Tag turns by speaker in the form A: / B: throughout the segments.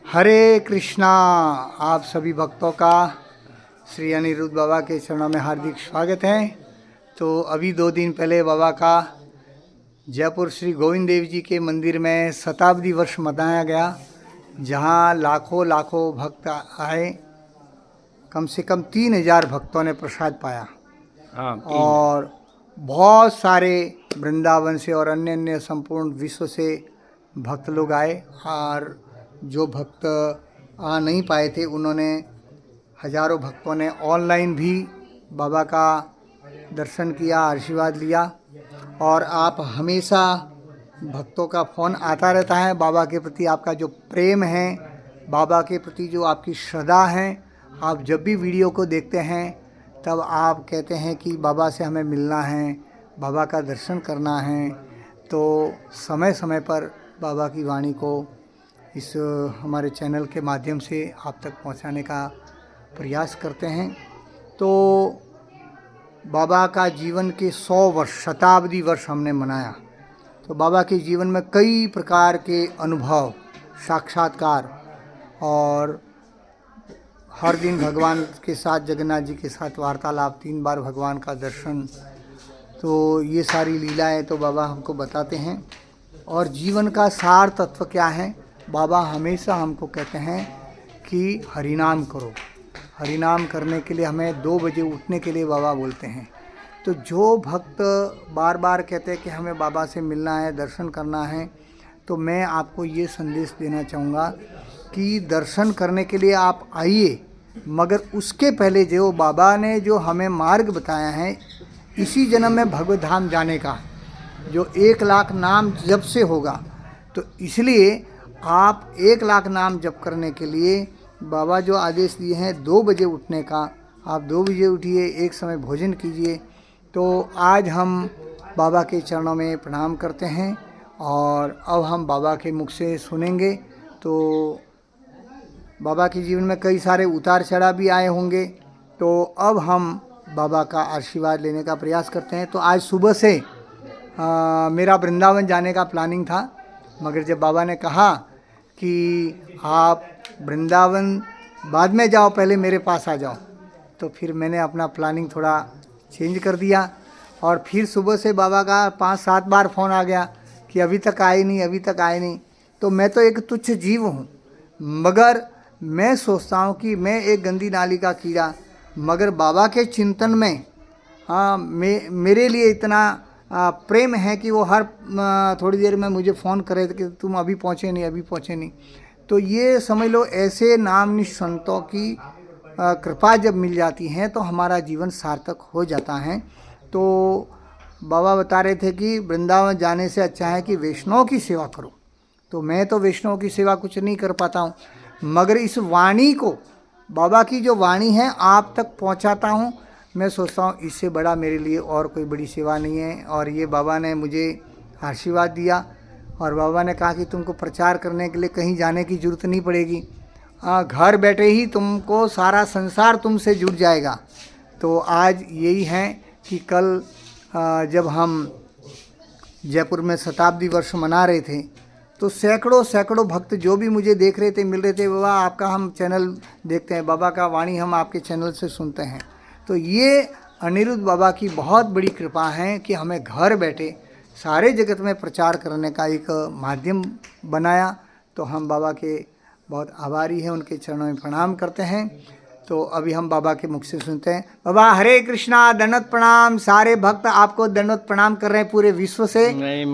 A: हरे कृष्णा। आप सभी भक्तों का श्री अनिरुद्ध बाबा के चरणों में हार्दिक स्वागत है। तो अभी 2 दिन पहले बाबा का जयपुर श्री गोविंद देव जी के मंदिर में शताब्दी वर्ष मनाया गया, जहां लाखों लाखों भक्त आए। कम से कम 3,000 भक्तों ने प्रसाद पाया। और बहुत सारे वृंदावन से और अन्य अन्य संपूर्ण विश्व से भक्त लोग आए। और जो भक्त आ नहीं पाए थे, उन्होंने हजारों भक्तों ने ऑनलाइन भी बाबा का दर्शन किया, आशीर्वाद लिया। और आप हमेशा भक्तों का फ़ोन आता रहता है। बाबा के प्रति आपका जो प्रेम है, बाबा के प्रति जो आपकी श्रद्धा है, आप जब भी वीडियो को देखते हैं तब आप कहते हैं कि बाबा से हमें मिलना है, बाबा का दर्शन करना है। तो समय समय पर बाबा की वाणी को इस हमारे चैनल के माध्यम से आप तक पहुंचाने का प्रयास करते हैं। तो बाबा का जीवन के 100 वर्ष, शताब्दी वर्ष हमने मनाया। तो बाबा के जीवन में कई प्रकार के अनुभव, साक्षात्कार, और हर दिन भगवान के साथ, जगन्नाथ जी के साथ वार्तालाप, 3 बार भगवान का दर्शन, तो ये सारी लीलाएं तो बाबा हमको बताते हैं। और जीवन का सार तत्व क्या है, बाबा हमेशा हमको कहते हैं कि हरिनाम करो। हरिनाम करने के लिए हमें 2 बजे उठने के लिए बाबा बोलते हैं। तो जो भक्त बार बार कहते हैं कि हमें बाबा से मिलना है, दर्शन करना है, तो मैं आपको ये संदेश देना चाहूँगा कि दर्शन करने के लिए आप आइए, मगर उसके पहले जो बाबा ने जो हमें मार्ग बताया है इसी जन्म में भगवत धाम जाने का, जो 1 लाख नाम जप से होगा। तो इसलिए आप 1 लाख नाम जप करने के लिए बाबा जो आदेश दिए हैं 2 बजे उठने का, आप 2 बजे उठिए, एक समय भोजन कीजिए। तो आज हम बाबा के चरणों में प्रणाम करते हैं और अब हम बाबा के मुख से सुनेंगे। तो बाबा के जीवन में कई सारे उतार चढ़ाव भी आए होंगे, तो अब हम बाबा का आशीर्वाद लेने का प्रयास करते हैं। तो आज सुबह से मेरा वृंदावन जाने का प्लानिंग था, मगर जब बाबा ने कहा कि आप वृंदावन बाद में जाओ, पहले मेरे पास आ जाओ, तो फिर मैंने अपना प्लानिंग थोड़ा चेंज कर दिया। और फिर सुबह से बाबा का 5-7 बार फ़ोन आ गया कि अभी तक आए नहीं, अभी तक आए नहीं। तो मैं तो एक तुच्छ जीव हूँ, मगर मैं सोचता हूँ कि मैं एक गंदी नाली का कीड़ा, मगर बाबा के चिंतन में मेरे लिए इतना प्रेम है कि वो हर थोड़ी देर में मुझे फ़ोन करे कि तुम अभी पहुँचे नहीं, अभी पहुँचे नहीं। तो ये समझ लो, ऐसे नामनिष्ठ संतों की कृपा जब मिल जाती है तो हमारा जीवन सार्थक हो जाता है। तो बाबा बता रहे थे कि वृंदावन जाने से अच्छा है कि वैष्णव की सेवा करो। तो मैं तो वैष्णव की सेवा कुछ नहीं कर पाता हूँ, मगर इस वाणी को, बाबा की जो वाणी है, आप तक पहुँचाता हूँ। मैं सोचता हूँ इससे बड़ा मेरे लिए और कोई बड़ी सेवा नहीं है। और ये बाबा ने मुझे आशीर्वाद दिया और बाबा ने कहा कि तुमको प्रचार करने के लिए कहीं जाने की ज़रूरत नहीं पड़ेगी, घर बैठे ही तुमको सारा संसार तुमसे जुड़ जाएगा। तो आज यही है कि कल जब हम जयपुर में शताब्दी वर्ष मना रहे थे, तो सैकड़ों सैकड़ों भक्त जो भी मुझे देख रहे थे, मिल रहे थे, बाबा आपका हम चैनल देखते हैं, बाबा का वाणी हम आपके चैनल से सुनते हैं। तो ये अनिरुद्ध बाबा की बहुत बड़ी कृपा है कि हमें घर बैठे सारे जगत में प्रचार करने का एक माध्यम बनाया। तो हम बाबा के बहुत आभारी हैं, उनके चरणों में प्रणाम करते हैं। तो अभी हम बाबा के मुख से सुनते हैं। बाबा हरे कृष्णा, दंडवत प्रणाम। सारे भक्त आपको दंडवत प्रणाम कर रहे हैं, पूरे विश्व से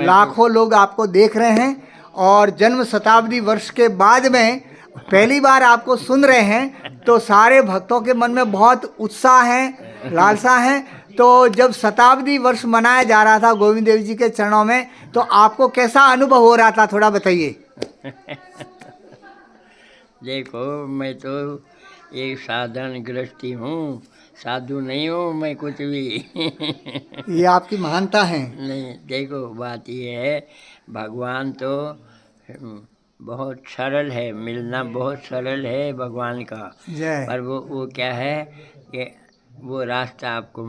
A: लाखों लोग आपको देख रहे हैं। और जन्म शताब्दी वर्ष के बाद में पहली बार आपको सुन रहे हैं, तो सारे भक्तों के मन में बहुत उत्साह है, लालसा है। तो जब शताब्दी वर्ष मनाया जा रहा था गोविंद देव जी के चरणों में, तो आपको कैसा अनुभव हो रहा था, थोड़ा बताइए।
B: देखो, मैं तो एक साधारण गृहस्थी हूँ, साधु नहीं हूँ मैं कुछ भी।
A: ये आपकी महानता है।
B: नहीं, देखो बात ये है, भगवान तो बहुत सरल है, मिलना बहुत सरल है भगवान का। पर वो क्या है कि वो रास्ता आपको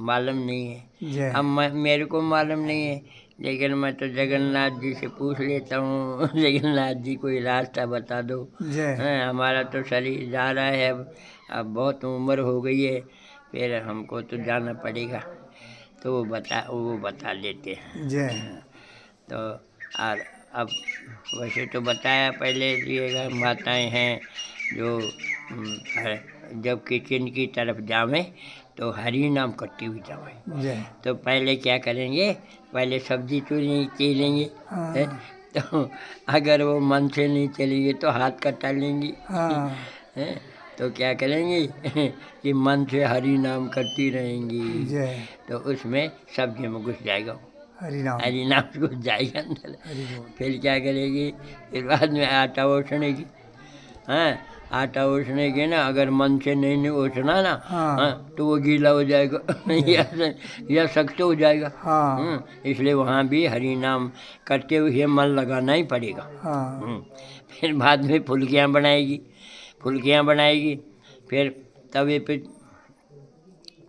B: मालूम नहीं है। अब मेरे को मालूम नहीं है लेकिन मैं तो जगन्नाथ जी से पूछ लेता हूँ, जगन्नाथ जी कोई रास्ता बता दो।
A: जय
B: हैं, हमारा तो शरीर जा रहा है, अब बहुत उम्र हो गई है, फिर हमको तो जाना पड़ेगा। तो वो बता देते हैं।
A: जय
B: तो और अब वैसे तो बताया पहले ये माताएं हैं जो जब किचन की तरफ जावें तो हरि नाम करती हुई जावें।
A: जय
B: तो पहले क्या करेंगे, पहले सब्जी चीरेंगे।
A: हाँ
B: है? तो अगर वो मन से नहीं चलेगी तो हाथ कटा लेंगी।
A: हाँ
B: है? तो क्या करेंगी कि मन से हरि नाम करती रहेंगी,
A: जय
B: तो उसमें सब्जी में घुस जाएगा,
A: हरि नाम
B: हरि नाम घुस जाएगा अंदर।
A: हरि बोल।
B: फिर क्या करेगी, फिर बाद में आटा ओसनेगी। हाँ, आटा ओसनेगी ना, अगर मन से नहीं ओसना ना,
A: हाँ
B: हाँ, तो वो गीला हो जाएगा या सख्त हो जाएगा।
A: हाँ
B: इसलिए वहाँ भी हरि नाम करते हुए मन लगाना ही पड़ेगा।
A: हाँ
B: फिर बाद में फुल्कियाँ बनाएगी, फिर तवे पे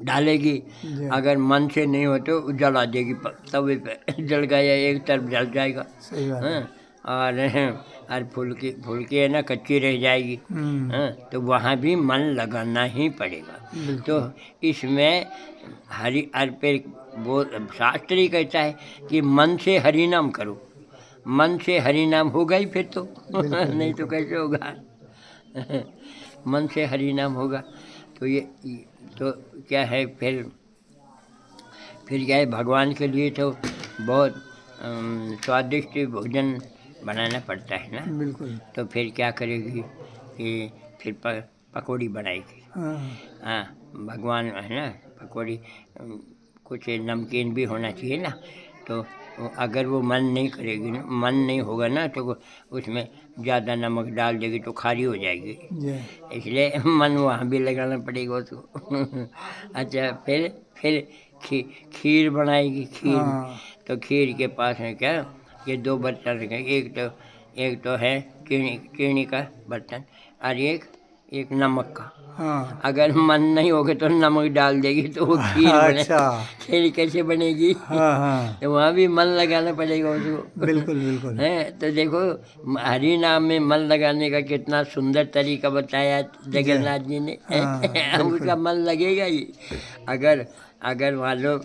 B: डालेगी।
A: जय
B: अगर मन से नहीं हो तो जला देगी, तवे पे जल गया, एक तरफ जल जाएगा।
A: सही बात है।
B: हाँ, और फुल्की है ना कच्ची रह जाएगी। हाँ, तो वहाँ भी मन लगाना ही पड़ेगा। तो इसमें वो शास्त्र ही कहता है कि मन से हरि नाम करो, मन से हरि नाम होगा ही फिर तो नहीं तो कैसे होगा मन से हरि नाम होगा। तो ये तो क्या है, फिर क्या है, भगवान के लिए तो बहुत स्वादिष्ट भोजन बनाना पड़ता है ना।
A: बिल्कुल
B: तो फिर क्या करेगी कि फिर पकौड़ी बनाएगी।
A: हाँ
B: हाँ, भगवान है ना, पकौड़ी कुछ नमकीन भी होना चाहिए ना। तो अगर वो मन नहीं होगा ना तो उसमें ज़्यादा नमक डाल देगी तो खारी हो जाएगी।
A: जय
B: इसलिए मन वहाँ भी लगाना पड़ेगा उसको अच्छा, फिर खीर बनाएगी।
A: हाँ
B: तो खीर के पास है क्या, ये दो बर्तन रखें, एक तो है चीनी का बर्तन और एक नमक का।
A: हाँ
B: अगर मन नहीं होगा तो नमक डाल देगी तो वो खीर बने।
A: अच्छा
B: खीर कैसे बनेगी
A: हाँ हाँ
B: तो वहाँ भी मन लगाना पड़ेगा उसको।
A: बिल्कुल बिल्कुल
B: है तो देखो, हरि नाम में मन लगाने का कितना सुंदर तरीका बताया जगन्नाथ जी ने।
A: हाँ, बिल्कुल।
B: उसका मन लगेगा ही। अगर मान लो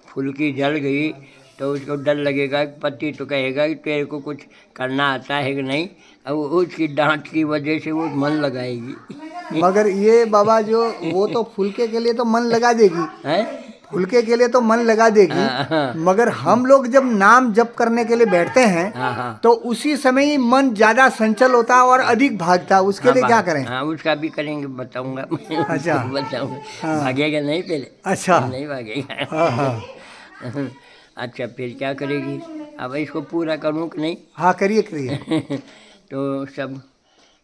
B: फुल्की जल गई तो उसको डर लगेगा, पति तो कहेगा कि तेरे को कुछ करना आता है कि नहीं, अब उसकी डांट की वजह से वो मन लगाएगी।
A: मगर ये बाबा जो वो तो फुलके के लिए तो मन लगा देगी,
B: है
A: फुलके के लिए तो मन लगा देगी,
B: हाँ।
A: मगर हम लोग जब नाम जप करने के लिए बैठते हैं
B: हाँ।
A: तो उसी समय ही मन ज्यादा संचल होता है और अधिक भागता है, उसके लिए क्या करें?
B: हाँ, उसका भी करेंगे, बताऊंगा।
A: अच्छा
B: बताऊंगा।
A: हाँ।
B: भागेगा नहीं पहले,
A: अच्छा
B: नहीं भागेगा।
A: हाँ हाँ
B: अच्छा, फिर क्या करेगी, अब इसको पूरा करूँ कि नहीं?
A: हाँ करिए करिए।
B: तो सब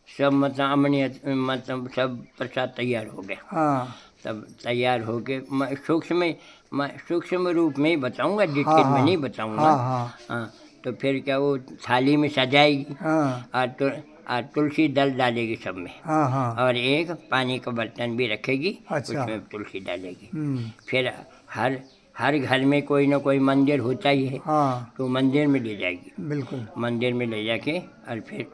B: मतलब सब प्रसाद तैयार हो गया।
A: हाँ
B: सब तैयार हो के मैं सूक्ष्म रूप में ही बताऊंगा, डिटेल
A: हाँ
B: में
A: हाँ
B: नहीं बताऊंगा।
A: हाँ हाँ
B: हाँ, तो फिर क्या, वो थाली में सजाएगी
A: हाँ
B: और तुलसी दल डालेगी सब में,
A: हाँ हाँ
B: और एक पानी का बर्तन भी रखेगी।
A: अच्छा।
B: उसमें तुलसी डालेगी।
A: हम्म,
B: फिर हर घर में कोई ना कोई मंदिर होता ही है,
A: हाँ
B: तो मंदिर में ले जाएगी।
A: बिल्कुल
B: मंदिर में ले जाके और फिर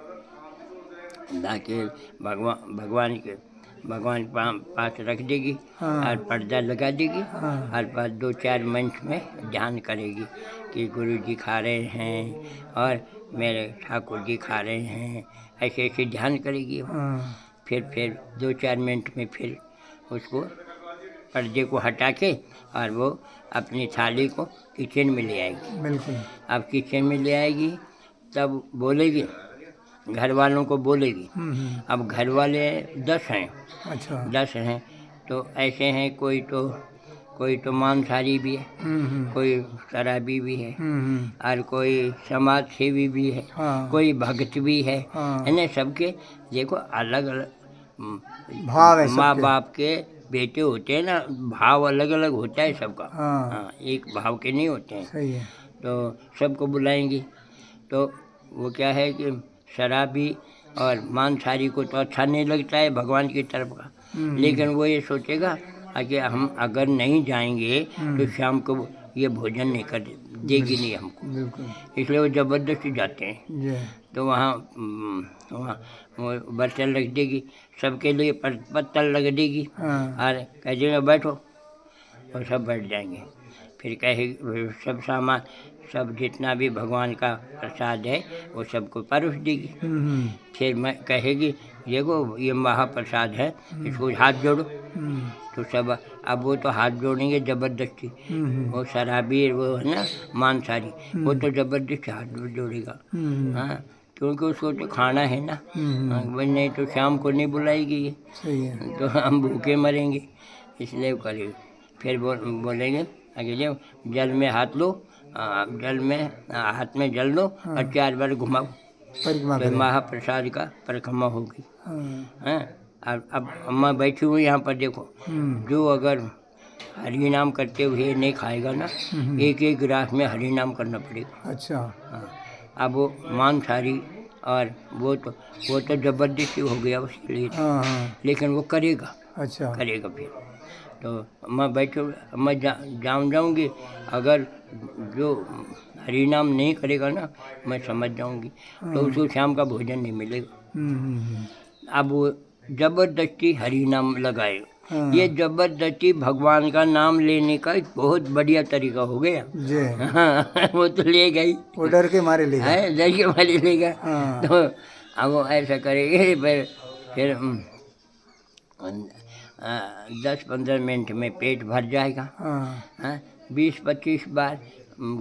B: जाके भगवान पास रख देगी
A: हाँ
B: और पर्दा लगा देगी।
A: हाँ
B: और पास 2-4 मिनट में ध्यान करेगी कि गुरु जी खा रहे हैं और मेरे ठाकुर जी खा रहे हैं, ऐसे ऐसे ध्यान करेगी।
A: हाँ
B: फिर 2-4 मिनट में फिर उसको पर्दे को हटा के और वो अपनी थाली को किचन में ले आएगी।
A: बिल्कुल
B: अब किचन में ले आएगी तब बोलेगी, घर वालों को बोलेगी। अब घर वाले 10 हैं,
A: अच्छा
B: 10 हैं, तो ऐसे हैं, कोई तो मांसाहारी भी है, कोई शराबी भी है, और कोई समाज सेवी भी है,
A: हाँ
B: कोई भक्त भी है।
A: हाँ
B: है ना, सबके देखो अलग अलग
A: भाव है
B: माँ
A: सबके।
B: बाप के बेटे होते हैं ना, भाव अलग अलग होता है सबका।
A: हाँ
B: हाँ, एक भाव के नहीं होते हैं।
A: सही है।
B: तो सबको बुलाएंगी। तो वो क्या है कि शराबी और मांसाहारी को तो अच्छा नहीं लगता है भगवान की तरफ का, लेकिन वो ये सोचेगा कि हम अगर नहीं जाएंगे तो शाम को ये भोजन नहीं देगी नहीं हमको,
A: बिल्कुल
B: इसलिए वो ज़बरदस्ती जाते हैं।
A: जी
B: तो वहाँ वो बर्तन रख देगी, सबके लिए पत्तल रख देगी
A: हाँ
B: और कह देगा बैठो, और सब बैठ जाएंगे। फिर कहे सब सामान, सब जितना भी भगवान का प्रसाद है वो सबको परोस देगी। फिर मैं कहेगी देखो ये महाप्रसाद है, इसको हाथ जोड़ो। तो सब अब वो तो हाथ जोड़ेंगे ज़बरदस्ती, वो शराबी वो है ना मांसाहारी, वो तो ज़बरदस्ती हाथ जोड़ेगा। हाँ, क्योंकि उसको तो खाना है ना। हाँ, भाई नहीं तो शाम को नहीं बुलाएगी ये,
A: सही है
B: तो हम भूखे मरेंगे, इसलिए वो करेगा। फिर बोलेंगे अगले जल में हाथ लो, जल में हाथ में जल लो और 4 बार घुमाओ,
A: परिक्रमा
B: तो
A: करें
B: महाप्रसाद का परिक्रमा होगी।
A: हाँ
B: हैं, अब अम्मा बैठी हुई यहाँ पर देखो, जो अगर हरि नाम करते हुए नहीं खाएगा ना, एक एक गिलास में हरि नाम करना पड़ेगा।
A: अच्छा
B: हाँ, अब वो मांसाहारी और वो तो ज़बरदस्ती हो गया उसके लिए,
A: हाँ हाँ
B: लेकिन वो करेगा
A: अच्छा
B: करेगा। फिर तो मैं बैठो, मैं जाऊंगी, अगर जो हरि नाम नहीं करेगा ना, मैं समझ जाऊंगी, तो उसको शाम का भोजन नहीं मिलेगा। अब वो ज़बरदस्ती हरि नाम लगाएगा।
A: हाँ।
B: ये ज़बरदस्ती भगवान का नाम लेने का एक बहुत बढ़िया तरीका हो गया।
A: जी
B: हाँ, वो तो ले गई,
A: वो डर के मारे ले गए
B: है डर के मारे लेगा।
A: हाँ।
B: तो अब वो ऐसा करेंगे, फिर 10-15 मिनट में पेट भर जाएगा।
A: हाँ
B: 20-25 बार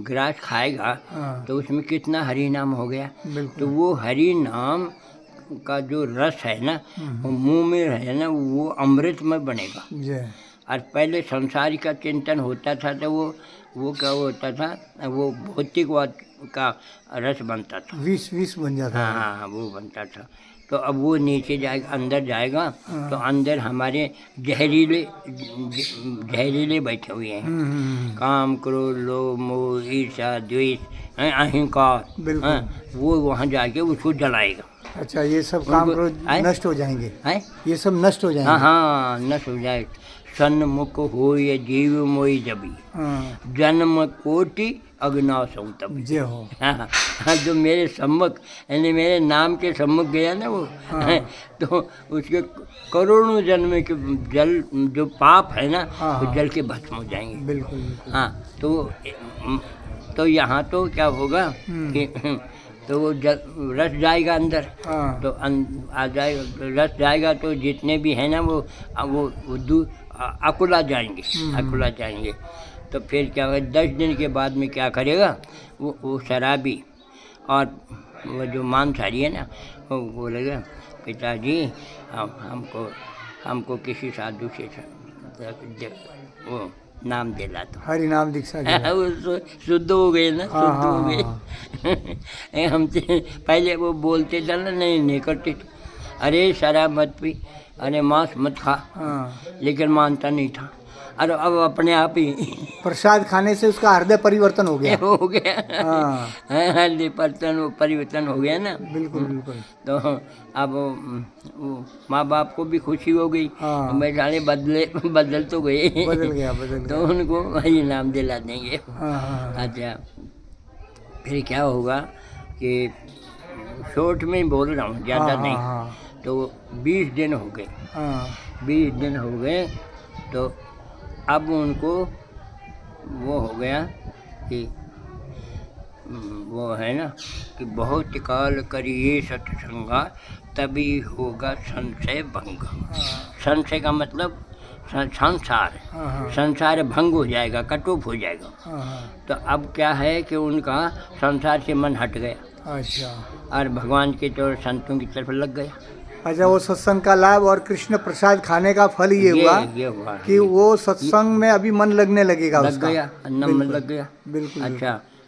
B: ग्रास खाएगा,
A: हाँ
B: तो उसमें कितना हरि नाम हो गया। तो
A: बिल्कुल
B: वो हरि नाम का जो रस है ना, वो मुंह में है ना, वो अमृत में बनेगा।
A: जी
B: और पहले संसार का चिंतन होता था, तो वो क्या होता था, वो भौतिकवाद का रस बनता था।
A: विष बन जाता
B: हाँ
A: है
B: हाँ, वो बनता था। तो अब वो नीचे जाएगा, अंदर जाएगा, तो अंदर हमारे जहरीले बैठे हुए हैं, काम क्रोध लोभ मोह ईर्ष्या द्वेष, अहंकार।
A: बिल्कुल।
B: हाँ, वो वहाँ जाके उसको जलाएगा।
A: अच्छा ये सब काम
B: उनको-
A: क्रोध
B: आए?
A: नष्ट हो जाएंगे
B: है,
A: ये सब नष्ट हो
B: हाँ
A: जाएंगे
B: हाँ, नष्ट हो जाए। सन्मुख हो ये जीव मोई जबी,
A: हाँ
B: जन्म कोटि अग्नाशौ तभी।
A: जय हो
B: हाँ हाँ, जो मेरे सम्मुख यानी मेरे नाम के सम्मुख गया ना वो, तो उसके करोड़ों जन्म के जल जो पाप है ना,
A: हाँ,
B: वो
A: हाँ।
B: जल के भस्म हो जाएंगे।
A: बिल्कुल बिल्कुल
B: हाँ, तो यहाँ तो क्या होगा कि तो वो रस जाएगा अंदर,
A: हाँ
B: तो आ जाएगा, रस जाएगा तो जितने भी हैं ना वो अकुला जाएंगे, अकुला जाएंगे। तो फिर क्या होगा, 10 दिन के बाद में क्या करेगा, वो शराबी और वो जो मांसाहारी है ना, वो बोलेगा पिताजी हमको किसी साधु से वो नाम दिला दो।
A: हरि नाम दीक्षा दिला।
B: वो शुद्ध हो गए ना,
A: हाँ,
B: शुद्ध हो
A: हाँ,
B: गए। हमसे पहले वो बोलते थे ना, नहीं करते थे, अरे शराब मत पी, अरे मांस मत खा,
A: हाँ
B: लेकिन मानता नहीं था। अरे अब अपने आप ही
A: प्रसाद खाने से उसका हृदय परिवर्तन हो गया
B: हो गया।
A: हाँ
B: हल्दी परिवर्तन हो गया ना।
A: बिल्कुल बिल्कुल
B: तो अब वो माँ बाप को भी खुशी हो गई,
A: हाँ।
B: मैं जाने बदल तो गए,
A: बदल गया बदल
B: तो
A: गया
B: उनको वही नाम दिला देंगे।
A: हाँ हाँ
B: अच्छा, फिर क्या होगा कि शॉर्ट में बोल रहा हूँ, ज़्यादा
A: हाँ,
B: नहीं।
A: हाँ,
B: तो 20 दिन हो गए,
A: हाँ
B: 20 दिन हो गए, तो अब उनको वो हो गया कि वो है ना कि बहुत काल करिए सत्संगा तभी होगा संशय भंग। संशय का मतलब संसार,
A: हाँ,
B: संसार भंग हो जाएगा, कटुप हो जाएगा।
A: हाँ,
B: तो अब क्या है कि उनका संसार से मन हट गया
A: अच्छा
B: और भगवान के तो संतों की तरफ लग गया।
A: अच्छा वो सत्संग का लाभ और कृष्ण प्रसाद खाने का फल ये हुआ
B: ये हुआ
A: कि वो सत्संग में अभी मन लगने लगेगा
B: लग
A: उसका।
B: गया, अन्नम में लग गया।
A: बिल्कुल
B: अच्छा,